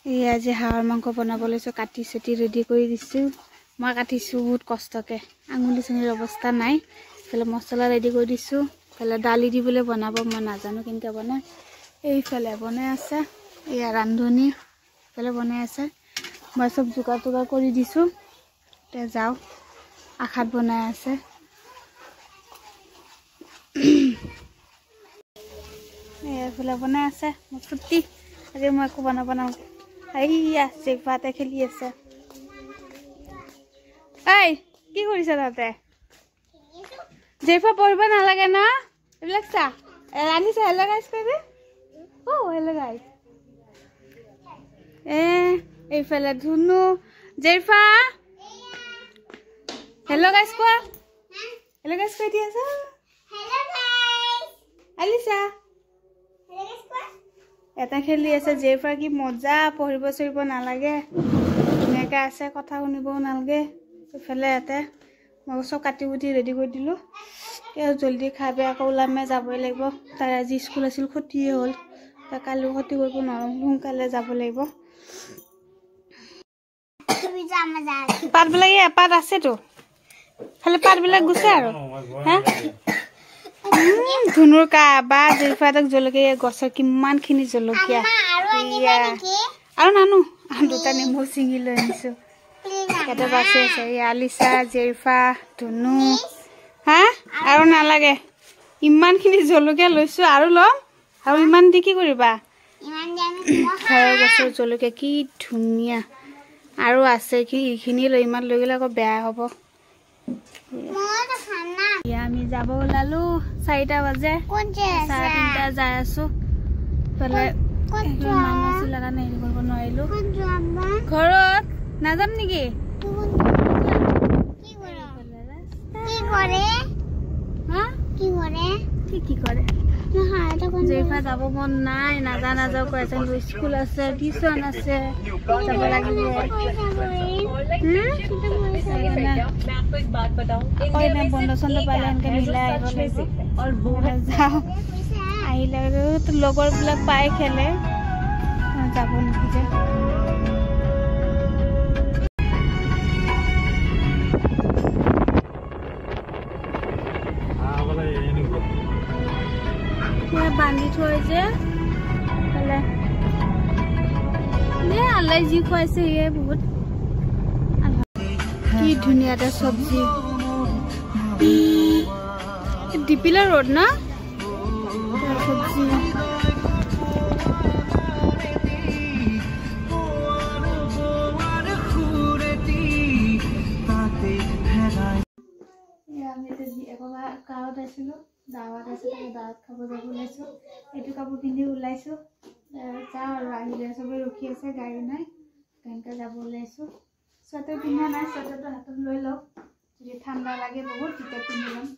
এই আজি হাঁহৰ মাংস বনাব লৈছোঁ কাটি চেটি ৰেডি কৰি দিছোঁ মই কাটিছোঁ বহুত কষ্টকৈ আঙুলি চাঙুলিৰ অৱস্থা নাই এইফালে মছলা ৰেডি কৰি দিছোঁ এইফালে দালি দিবলৈ বনাব মই নাজানো কেনেকৈ বনাই এইফালে বনাই আছে এয়া ৰান্ধনি এইফালে বনাই আছে মই চব যোগাৰ টোগাৰ কৰি দিছোঁ এতিয়া যাওঁ আশাত বনাই আছে এইফালে বনাই আছে মোৰ ছুটি আজি মই একো বনাওঁ এইয়া জেফাতে খেলি আছে এই কি কৰিছা তাতে জেফা পঢ়িব নালাগে না এইবিলাক চা আনিছে হেল্ল' গাইজ কৈ দে হেল্ল' গাইজ এইফালে ধুনু জেফা হেল্ল' গাইজ কোৱা হেল্ল' গাইজ কৈ দি আছা আলিছা এটা খেলি আছে জেফা কি মজা পঢ়িব চঢ়িব নালাগে ধুনীয়াকৈ আছে কথা শুনিবও নালাগে এইফালে ইয়াতে মই চব কাটি কুটি ৰেডি কৰি দিলোঁ জলদি খাই বৈ আকৌ ওলামে যাবই লাগিব তাই আজি স্কুল আছিল ক্ষতিয়ে হ'ল তাই কালিও ক্ষতি কৰিব নোৱাৰোঁ সোনকালে যাব লাগিব পাতবিলাক এপাত আছেতো খালি পাতবিলাক গুছে আৰু হা ধুনুৰ কা বা জেফাতক জলকীয়া গছৰ কিমানখিনি জলকীয়া আৰু নানো দুটা নেমু ছিঙি লৈ আনিছোঁ ইয়াতে বাচি আছে আলিছা জেফা ধুনু হা আৰু নালাগে ইমানখিনি জলকীয়া লৈছোঁ আৰু ল'ম আৰু ইমান দি কি কৰিবা ঘৰৰ গছৰ জলকীয়া কি ধুনীয়া আৰু আছে কি এইখিনি লৈ ইমান লৈ গ'লে আকৌ বেয়া হ'ব আমি যাব ওলালো 4টা বাজে 3:30 যাই আছো পেলে মানুহ আছিল কাৰণে হেৰি কৰিব নোৱাৰিলো ঘৰত নাযাম নেকি কি কৰে জেফা যাব মন নাই নাযাওঁ কৈ আছে স্কুল আছে টিউচন আছে যাব লাগিব বন্ধ চন্ধ পালে এনেকৈ মিলাই আহিব লাগিব যাওঁ আহিলে আৰু লগৰবিলাক পাই খেলে যাব নোখোজে বান্ধি থৈ যে আল্লাই যি খুৱাইছে ইয়ে বহুত কি ধুনীয়া এটা চব্জি ডিপিলা ৰোড না চব্জি গাঁৱত আছিলো দাৱাত খাব যাব ওলাইছোঁ এইটো কাপোৰ পিন্ধি ওলাইছোঁ যাওঁ আৰু আহিলে চবেই ৰখি আছে গাড়ী নাই তেনেকৈ যাব ওলাইছোঁ চুৱেটাৰ পিন্ধা নাই চুৱেটাৰটো হাতত লৈ লওঁ যদি ঠাণ্ডা লাগে বহুত তেতিয়া পিন্ধি ল'ম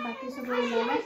বাকী চবেই ওলালে